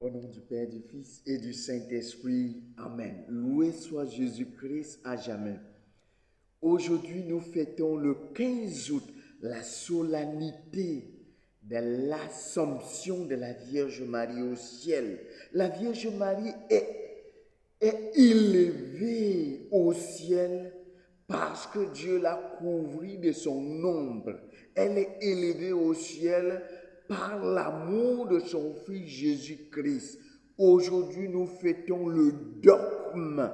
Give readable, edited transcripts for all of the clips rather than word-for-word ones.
Au nom du Père, du Fils et du Saint-Esprit. Amen. Loué soit Jésus-Christ à jamais. Aujourd'hui, nous fêtons le 15 août la solennité de l'Assomption de la Vierge Marie au ciel. La Vierge Marie est élevée au ciel parce que Dieu l'a couvrie de son ombre. Elle est élevée au ciel par l'amour de son Fils Jésus-Christ. Aujourd'hui, nous fêtons le dogme,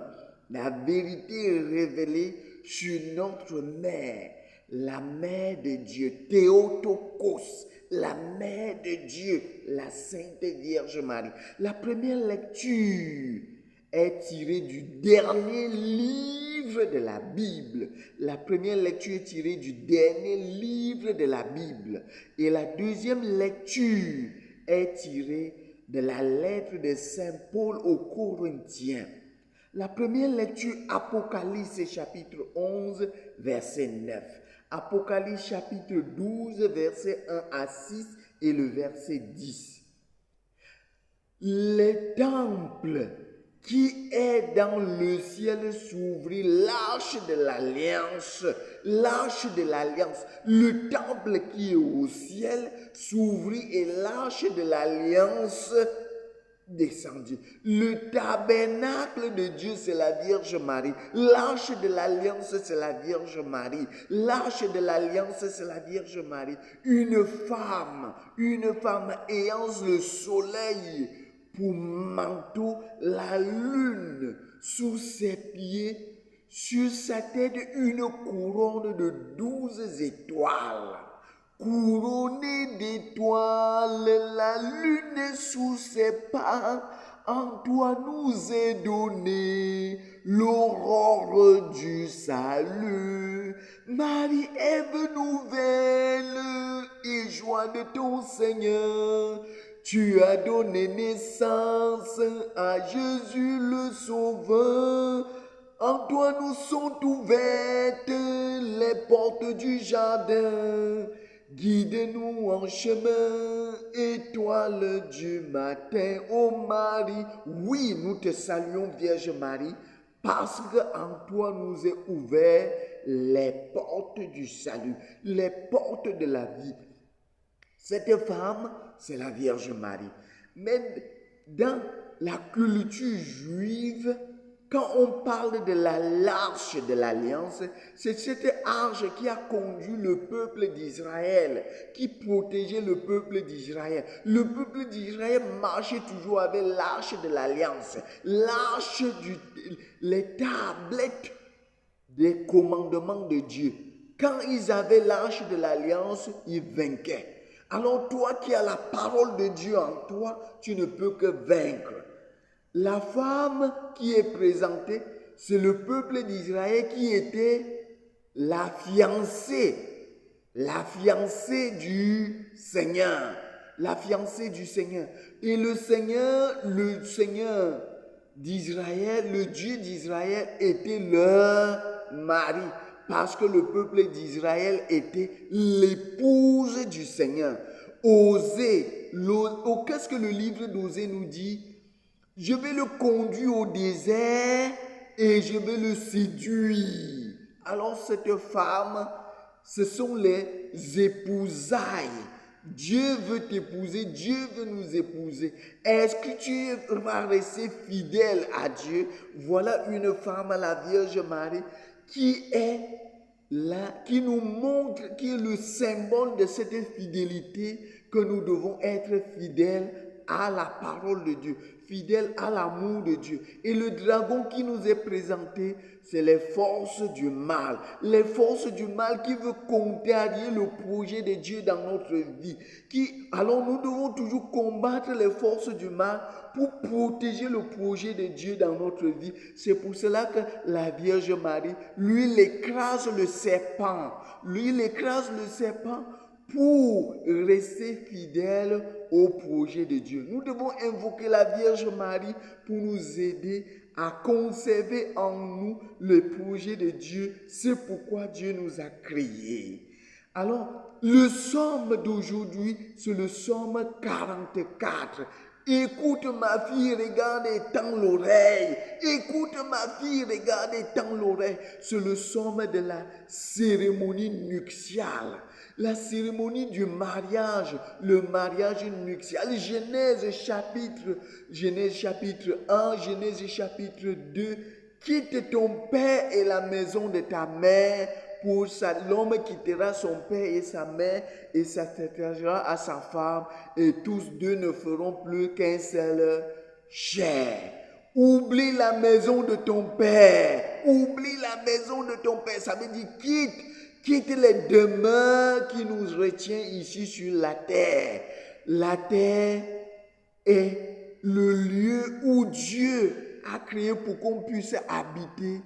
la vérité révélée sur notre mère, la mère de Dieu, Théotokos, la mère de Dieu, la Sainte Vierge Marie. La première lecture est tirée du dernier livre de la Bible. La première lecture est tirée du dernier livre de la Bible. Et la deuxième lecture est tirée de la lettre de Saint Paul aux Corinthiens. La première lecture, Apocalypse chapitre 11, verset 9. Apocalypse chapitre 12, verset 1 à 6 et le verset 10. Le temple qui est dans le ciel s'ouvrit, l'arche de l'alliance, le temple qui est au ciel s'ouvrit et l'arche de l'alliance descendit. Le tabernacle de Dieu, c'est la Vierge Marie. L'arche de l'alliance, c'est la Vierge Marie. L'arche de l'alliance, c'est la Vierge Marie. Une femme ayant le soleil pour manteau, la lune sous ses pieds, sur sa tête une couronne de 12 étoiles. Couronnée d'étoiles, la lune sous ses pas, en toi nous est donné l'aurore du salut. Marie, Ève nouvelle et joie de ton Seigneur, tu as donné naissance à Jésus le Sauveur. En toi nous sont ouvertes les portes du jardin. Guide-nous en chemin, étoile du matin, ô Marie. Oui, nous te saluons, Vierge Marie, parce qu'en toi nous est ouvert les portes du salut, les portes de la vie. Cette femme, c'est la Vierge Marie. Mais dans la culture juive, quand on parle de l'arche de l'alliance, c'est cette arche qui a conduit le peuple d'Israël, qui protégeait le peuple d'Israël. Le peuple d'Israël marchait toujours avec l'arche de l'alliance, les tablettes des commandements de Dieu. Quand ils avaient l'arche de l'alliance, ils vainquaient. Alors toi qui as la parole de Dieu en toi, tu ne peux que vaincre. La femme qui est présentée, c'est le peuple d'Israël qui était la fiancée du Seigneur. La fiancée du Seigneur. Et le Seigneur d'Israël, le Dieu d'Israël était leur mari. Parce que le peuple d'Israël était l'épouse du Seigneur. Osée, qu'est-ce que le livre d'Osée nous dit? Je vais le conduire au désert et je vais le séduire. Alors cette femme, ce sont les épousailles. Dieu veut t'épouser, Dieu veut nous épouser. Est-ce que tu vas rester fidèle à Dieu? Voilà une femme, la Vierge Marie, qui est là, qui nous montre, qui est le symbole de cette fidélité, que nous devons être fidèles à la parole de Dieu, fidèles à l'amour de Dieu. Et le dragon qui nous est présenté, c'est les forces du mal. Les forces du mal qui veulent contrarier le projet de Dieu dans notre vie. Alors nous devons toujours combattre les forces du mal pour protéger le projet de Dieu dans notre vie. C'est pour cela que la Vierge Marie, lui, il écrase le serpent. Pour rester fidèle au projet de Dieu. Nous devons invoquer la Vierge Marie pour nous aider à conserver en nous le projet de Dieu. C'est pourquoi Dieu nous a créés. Alors, le psaume d'aujourd'hui, c'est le psaume 44. Écoute ma fille, regarde et tends l'oreille. Écoute ma fille, regarde et tends l'oreille. C'est le somme de la cérémonie nuptiale. La cérémonie du mariage, le mariage nuptial. Genèse chapitre 1, Genèse chapitre 2. Quitte ton père et la maison de ta mère. Pour ça, l'homme quittera son père et sa mère et s'attachera à sa femme, et tous deux ne feront plus qu'un seul chair. Oublie la maison de ton père. Oublie la maison de ton père. Ça veut dire quitte les demeures qui nous retiennent ici sur la terre. La terre est le lieu où Dieu a créé pour qu'on puisse habiter.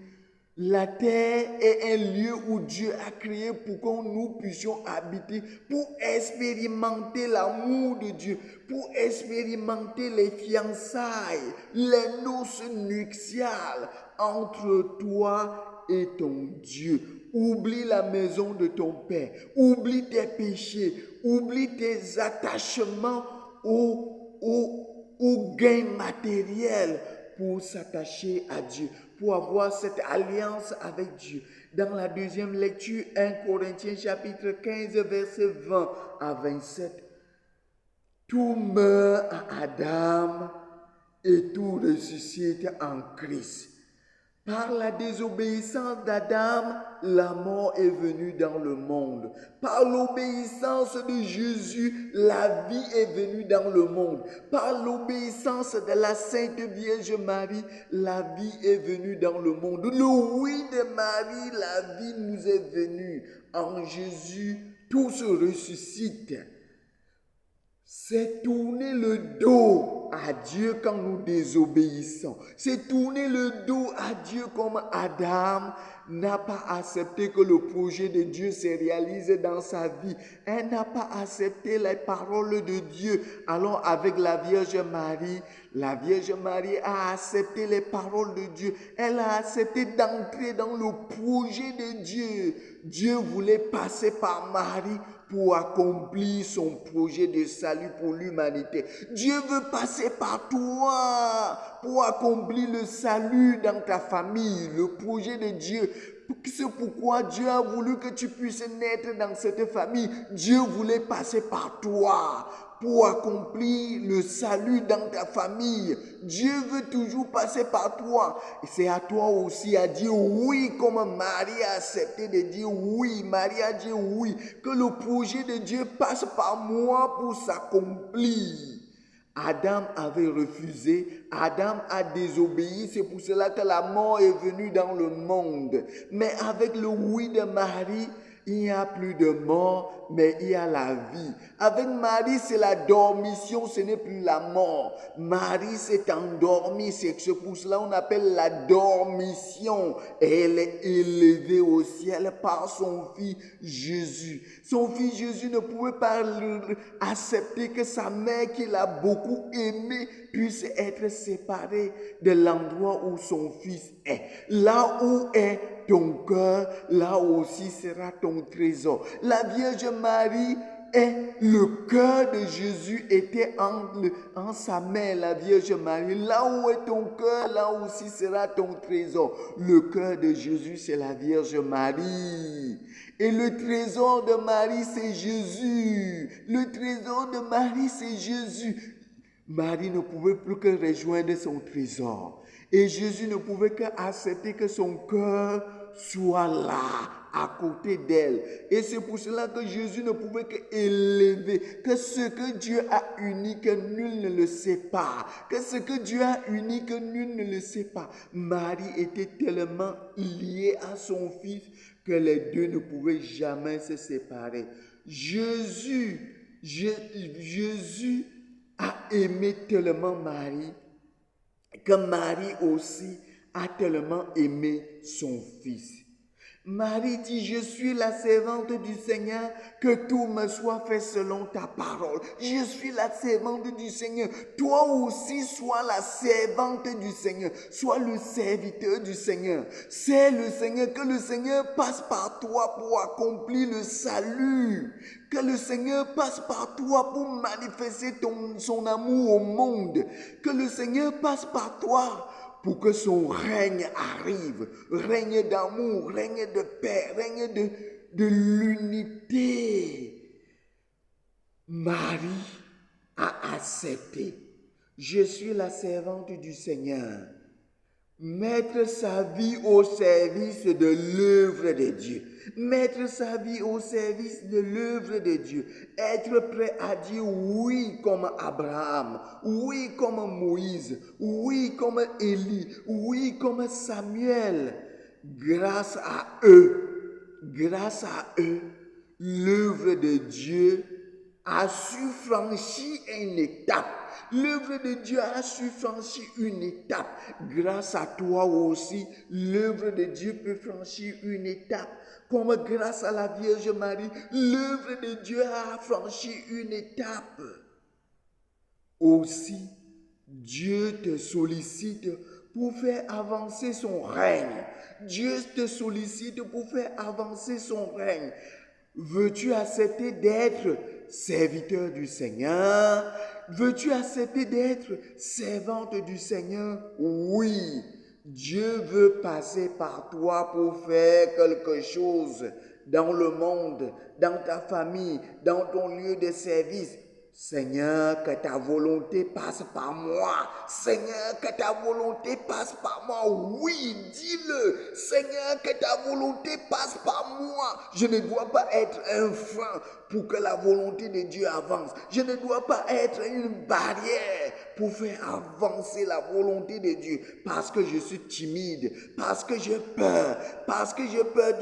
La terre est un lieu où Dieu a créé pour que nous puissions habiter, pour expérimenter l'amour de Dieu, pour expérimenter les fiançailles, les noces nuptiales entre toi et ton Dieu. Oublie la maison de ton père, oublie tes péchés, oublie tes attachements au gain matériel pour s'attacher à Dieu, pour avoir cette alliance avec Dieu. Dans la deuxième lecture, 1 Corinthiens chapitre 15, verset 20 à 27, tout meurt à Adam et tout ressuscite en Christ. Par la désobéissance d'Adam, la mort est venue dans le monde. Par l'obéissance de Jésus, la vie est venue dans le monde. Par l'obéissance de la Sainte Vierge Marie, la vie est venue dans le monde. Le oui de Marie, la vie nous est venue. En Jésus, tout se ressuscite. C'est tourner le dos à Dieu quand nous désobéissons. C'est tourner le dos à Dieu comme Adam n'a pas accepté que le projet de Dieu se réalise dans sa vie. Elle n'a pas accepté les paroles de Dieu. Alors avec la Vierge Marie a accepté les paroles de Dieu. Elle a accepté d'entrer dans le projet de Dieu. Dieu voulait passer par Marie pour accomplir son projet de salut pour l'humanité. Dieu veut passer par toi pour accomplir le salut dans ta famille, le projet de Dieu. C'est pourquoi Dieu a voulu que tu puisses naître dans cette famille. Dieu voulait passer par toi pour accomplir le salut dans ta famille. Dieu veut toujours passer par toi. Et c'est à toi aussi à dire oui, comme Marie a accepté de dire oui. Marie a dit oui, que le projet de Dieu passe par moi pour s'accomplir. Adam avait refusé, Adam a désobéi, c'est pour cela que la mort est venue dans le monde. Mais avec le oui de Marie, il n'y a plus de mort, mais il y a la vie. Avec Marie, c'est la dormition, ce n'est plus la mort. Marie s'est endormie, c'est pour cela qu'on appelle la dormition. Et elle est élevée au ciel par son fils Jésus. Son fils Jésus ne pouvait pas accepter que sa mère, qu'il a beaucoup aimée, puisse être séparée de l'endroit où son fils est. Là où est ton cœur, là aussi sera ton trésor. La Vierge Marie est le cœur de Jésus était en sa main, la Vierge Marie. Là où est ton cœur, là aussi sera ton trésor. Le cœur de Jésus, c'est la Vierge Marie. Et le trésor de Marie, c'est Jésus. Le trésor de Marie, c'est Jésus. Marie ne pouvait plus que rejoindre son trésor. Et Jésus ne pouvait qu'accepter que son cœur soit là, à côté d'elle. Et c'est pour cela que Jésus ne pouvait qu'élever, que ce que Dieu a uni, que nul ne le sépare. Que ce que Dieu a uni, que nul ne le sépare. Marie était tellement liée à son fils que les deux ne pouvaient jamais se séparer. Jésus a aimé tellement Marie que Marie aussi a tellement aimé son fils. Marie dit, je suis la servante du Seigneur, que tout me soit fait selon ta parole. Je suis la servante du Seigneur. Toi aussi, sois la servante du Seigneur. Sois le serviteur du Seigneur. C'est le Seigneur, que le Seigneur passe par toi pour accomplir le salut. Que le Seigneur passe par toi pour manifester son amour au monde. Que le Seigneur passe par toi pour que son règne arrive, règne d'amour, règne de paix, règne de l'unité. Marie a accepté. Je suis la servante du Seigneur. Mettre sa vie au service de l'œuvre de Dieu. Mettre sa vie au service de l'œuvre de Dieu. Être prêt à dire oui comme Abraham, oui comme Moïse, oui comme Élie, oui comme Samuel. Grâce à eux, l'œuvre de Dieu a su franchir une étape. L'œuvre de Dieu a su franchir une étape. Grâce à toi aussi, l'œuvre de Dieu peut franchir une étape. Comme grâce à la Vierge Marie, l'œuvre de Dieu a franchi une étape. Aussi, Dieu te sollicite pour faire avancer son règne. Dieu te sollicite pour faire avancer son règne. Veux-tu accepter d'être serviteur du Seigneur? Veux-tu accepter d'être servante du Seigneur? Oui, Dieu veut passer par toi pour faire quelque chose dans le monde, dans ta famille, dans ton lieu de service. Seigneur, que ta volonté passe par moi. Seigneur, que ta volonté passe par moi. Oui, dis-le. Seigneur, que ta volonté passe par moi. Je ne dois pas être un frein pour que la volonté de Dieu avance. Je ne dois pas être une barrière pour faire avancer la volonté de Dieu. Parce que je suis timide, parce que j'ai peur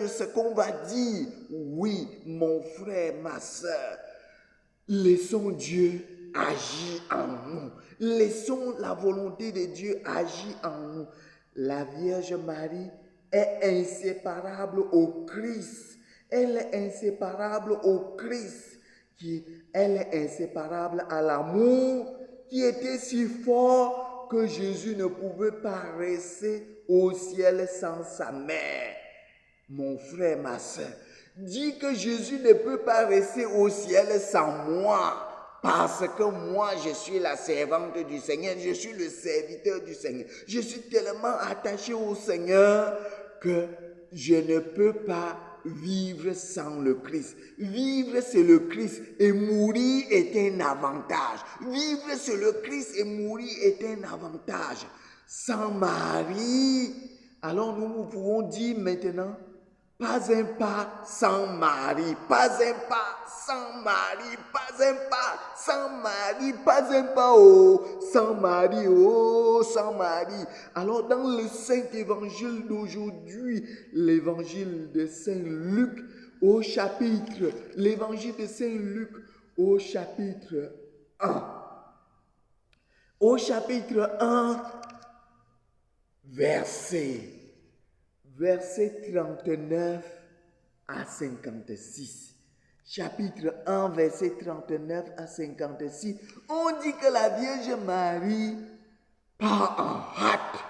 de ce qu'on va dire. Oui, mon frère, ma soeur. Laissons Dieu agir en nous. Laissons la volonté de Dieu agir en nous. La Vierge Marie est inséparable au Christ. Elle est inséparable au Christ. Elle est inséparable à l'amour qui était si fort que Jésus ne pouvait pas rester au ciel sans sa mère. Mon frère, ma soeur, dis que Jésus ne peut pas rester au ciel sans moi. Parce que moi, je suis la servante du Seigneur. Je suis le serviteur du Seigneur. Je suis tellement attaché au Seigneur que je ne peux pas vivre sans le Christ. Vivre, c'est le Christ. Et mourir est un avantage. Vivre, c'est le Christ. Et mourir est un avantage. Sans Marie, alors nous pouvons dire maintenant, pas un pas sans Marie, pas un pas sans Marie, pas un pas sans Marie, pas un pas sans Marie, sans Marie. Alors dans le Saint Évangile d'aujourd'hui, l'évangile de Saint Luc l'évangile de Saint Luc au chapitre 1. Au chapitre 1, verset 39 à 56. Chapitre 1, verset 39 à 56. On dit que la Vierge Marie part en hâte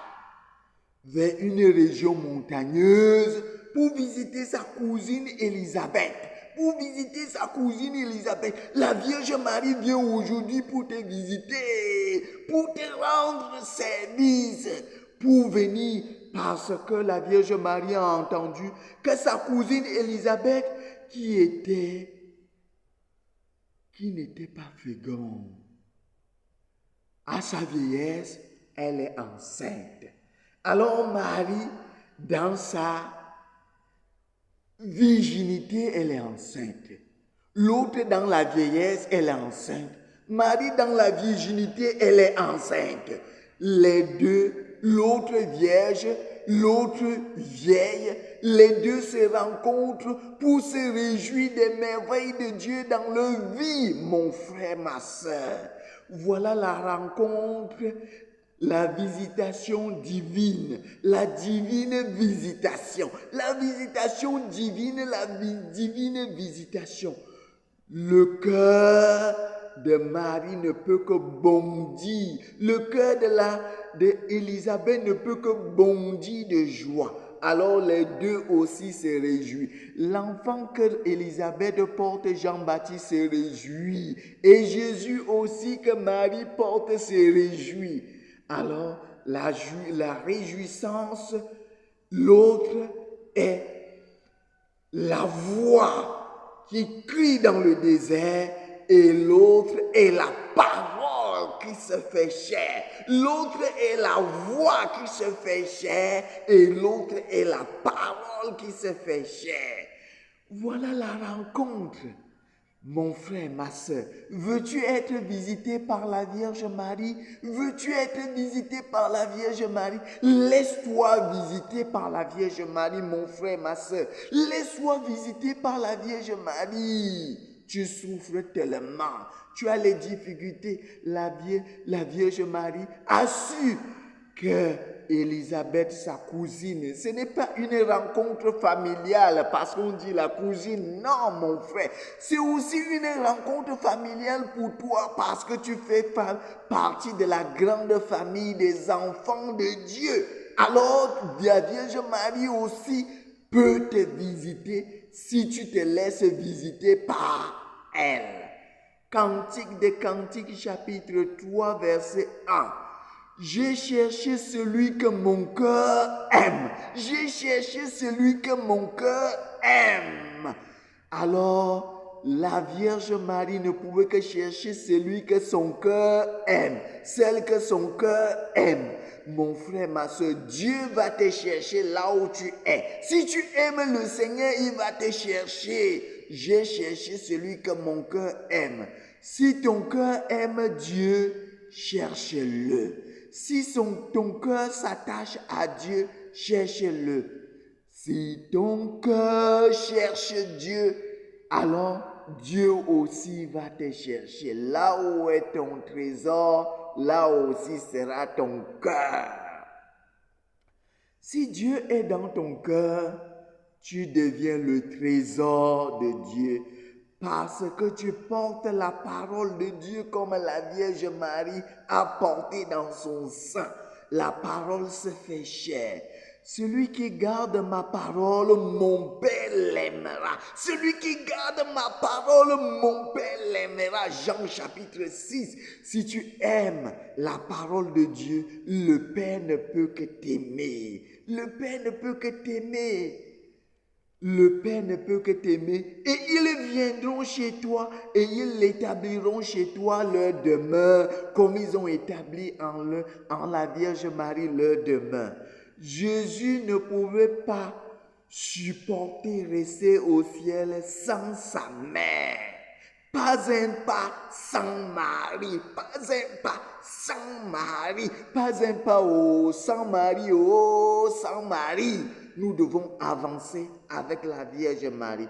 vers une région montagneuse pour visiter sa cousine Élisabeth. La Vierge Marie vient aujourd'hui pour te visiter, pour te rendre service, pour venir parce que la Vierge Marie a entendu que sa cousine Élisabeth, qui n'était pas féconde, à sa vieillesse, elle est enceinte. Alors Marie, dans sa virginité, elle est enceinte. L'autre, dans la vieillesse, elle est enceinte. Marie, dans la virginité, elle est enceinte. Les deux, l'autre vierge, l'autre vieille, les deux se rencontrent pour se réjouir des merveilles de Dieu dans leur vie, mon frère, ma soeur. Voilà la rencontre la visitation divine, la divine visitation, la visitation divine, divine visitation. Le cœur de Marie ne peut que bondir. Le cœur d'Élisabeth ne peut que bondir de joie. Alors les deux aussi se réjouissent. L'enfant que Élisabeth porte, Jean-Baptiste se réjouit. Et Jésus aussi que Marie porte se réjouit. Alors la réjouissance, l'autre est la voix qui crie dans le désert et l'autre est la parole qui se fait chair. L'autre est la voix qui se fait chair et l'autre est la parole qui se fait chair. Voilà la rencontre. Mon frère, ma soeur, veux-tu être visité par la Vierge Marie? Veux-tu être visité par la Vierge Marie? Laisse-toi visiter par la Vierge Marie, mon frère, ma soeur. Laisse-toi visiter par la Vierge Marie. Tu souffres tellement, tu as les difficultés. La Vierge Marie a su que Élisabeth, sa cousine, ce n'est pas une rencontre familiale parce qu'on dit la cousine. Non, mon frère, c'est aussi une rencontre familiale pour toi parce que tu fais partie de la grande famille des enfants de Dieu. Alors, la Vierge Marie aussi peut te visiter si tu te laisses visiter par elle. Cantique des Cantiques, chapitre 3, verset 1. J'ai cherché celui que mon cœur aime. J'ai cherché celui que mon cœur aime. Alors, la Vierge Marie ne pouvait que chercher celui que son cœur aime. Celle que son cœur aime. Mon frère, ma soeur, Dieu va te chercher là où tu es. Si tu aimes le Seigneur, il va te chercher. J'ai cherché celui que mon cœur aime. Si ton cœur aime Dieu, cherche-le. Si ton cœur s'attache à Dieu, cherche-le. Si ton cœur cherche Dieu, alors Dieu aussi va te chercher. Là où est ton trésor, là aussi sera ton cœur. Si Dieu est dans ton cœur, tu deviens le trésor de Dieu. Parce que tu portes la parole de Dieu comme la Vierge Marie a porté dans son sein. La parole se fait chair. Celui qui garde ma parole, mon Père l'aimera. Celui qui garde ma parole, mon Père l'aimera. Jean chapitre 6. Si tu aimes la parole de Dieu, le Père ne peut que t'aimer. Le Père ne peut que t'aimer. Le Père ne peut que t'aimer et ils viendront chez toi et ils établiront chez toi leur demeure comme ils ont établi en la Vierge Marie leur demeure. Jésus ne pouvait pas supporter rester au ciel sans sa mère. Pas un pas sans Marie, pas un pas sans Marie, pas un pas sans Marie, sans Marie. Nous devons avancer avec la Vierge Marie.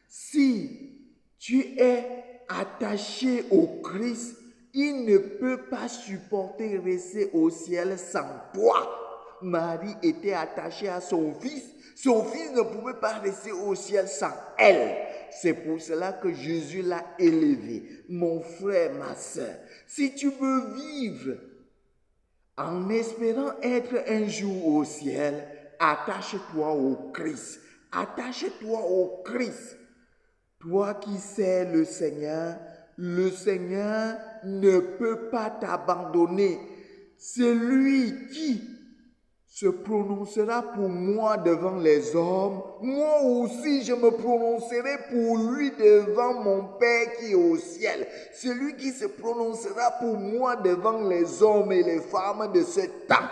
Si tu es attaché au Christ, il ne peut pas supporter rester au ciel sans toi. Marie était attachée à son fils. Son fils ne pouvait pas rester au ciel sans elle. C'est pour cela que Jésus l'a élevé. Mon frère, ma soeur, si tu veux vivre en espérant être un jour au ciel, attache-toi au Christ. Attache-toi au Christ. Toi qui sais le Seigneur ne peut pas t'abandonner. C'est lui qui se prononcera pour moi devant les hommes. Moi aussi, je me prononcerai pour lui devant mon Père qui est au ciel. Celui qui se prononcera pour moi devant les hommes et les femmes de ce temps.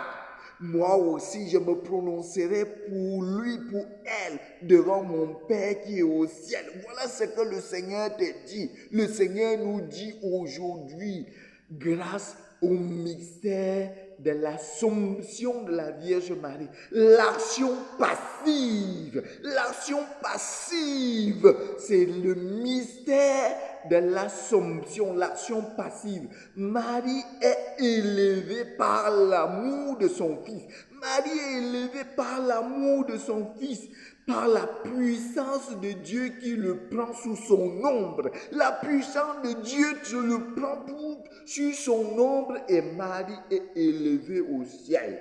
Moi aussi, je me prononcerai pour lui, pour elle, devant mon Père qui est au ciel. Voilà ce que le Seigneur te dit. Le Seigneur nous dit aujourd'hui, grâce au mystère de l'Assomption de la Vierge Marie, l'action passive, c'est le mystère de l'assomption, l'action passive. Marie est élevée par l'amour de son Fils. Marie est élevée par l'amour de son Fils, par la puissance de Dieu qui le prend sous son ombre. La puissance de Dieu qui le prend sur son ombre et Marie est élevée au ciel.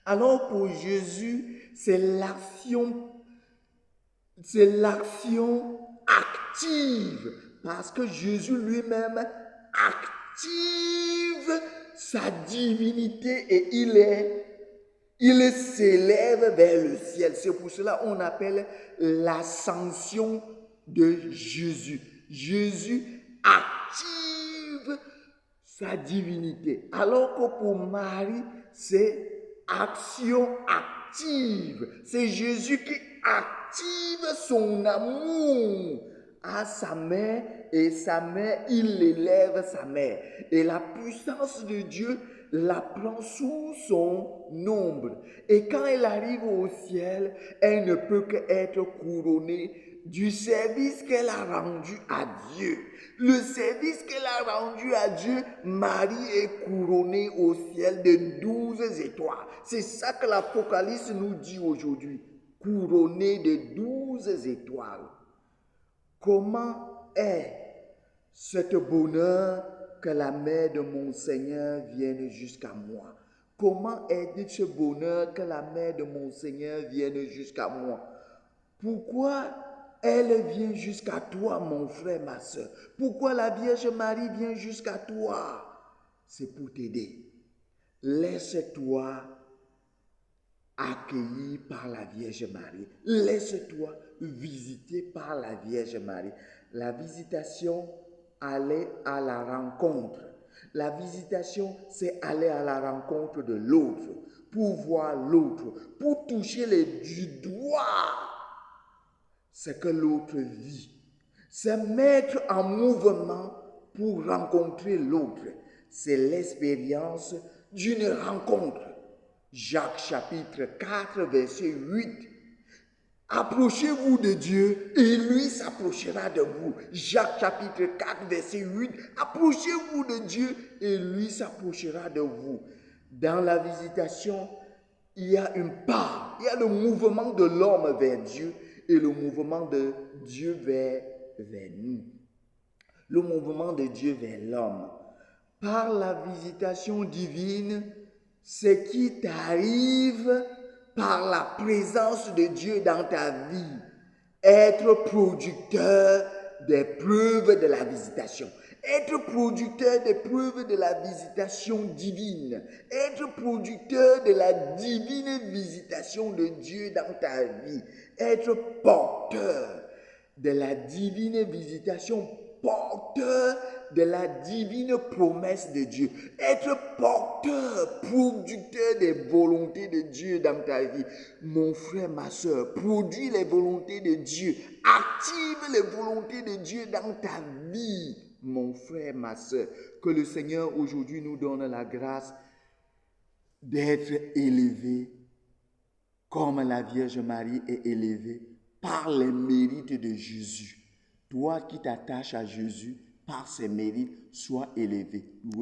Alors pour Jésus, c'est l'action active, parce que Jésus lui-même active sa divinité et il s'élève vers le ciel. C'est pour cela qu'on appelle l'ascension de Jésus. Jésus active sa divinité. Alors que pour Marie, c'est action active. C'est Jésus qui active son amour à sa mère et sa mère, il élève sa mère. Et la puissance de Dieu la prend sous son ombre. Et quand elle arrive au ciel, elle ne peut qu'être couronnée du service qu'elle a rendu à Dieu. Le service qu'elle a rendu à Dieu, Marie est couronnée au ciel de 12 étoiles. C'est ça que l'Apocalypse nous dit aujourd'hui. Couronnée de 12 étoiles. Comment est ce bonheur que la mère de mon Seigneur vienne jusqu'à moi? Comment est ce bonheur que la mère de mon Seigneur vienne jusqu'à moi? Pourquoi elle vient jusqu'à toi, mon frère, ma soeur? Pourquoi la Vierge Marie vient jusqu'à toi? C'est pour t'aider. Laisse-toi accueilli par la Vierge Marie. Laisse-toi visiter par la Vierge Marie. La visitation, aller à la rencontre. La visitation, c'est aller à la rencontre de l'autre, pour voir l'autre, pour toucher du doigt ce que l'autre vit. C'est mettre en mouvement pour rencontrer l'autre. C'est l'expérience d'une rencontre. Jacques chapitre 4, verset 8. Approchez-vous de Dieu et lui s'approchera de vous. Jacques chapitre 4, verset 8. Approchez-vous de Dieu et lui s'approchera de vous. Dans la visitation, il y a une part, il y a le mouvement de l'homme vers Dieu et le mouvement de Dieu vers nous. Le mouvement de Dieu vers l'homme. Par la visitation divine, ce qui t'arrive par la présence de Dieu dans ta vie, être producteur des preuves de la visitation, être producteur des preuves de la visitation divine, être producteur de la divine visitation de Dieu dans ta vie, être porteur de la divine visitation, porteur de la divine promesse de Dieu. Être porteur, producteur des volontés de Dieu dans ta vie. Mon frère, ma soeur, produis les volontés de Dieu. Active les volontés de Dieu dans ta vie. Mon frère, ma soeur, que le Seigneur aujourd'hui nous donne la grâce d'être élevé comme la Vierge Marie est élevée par les mérites de Jésus. Toi qui t'attaches à Jésus, par ses mérites, sois élevé.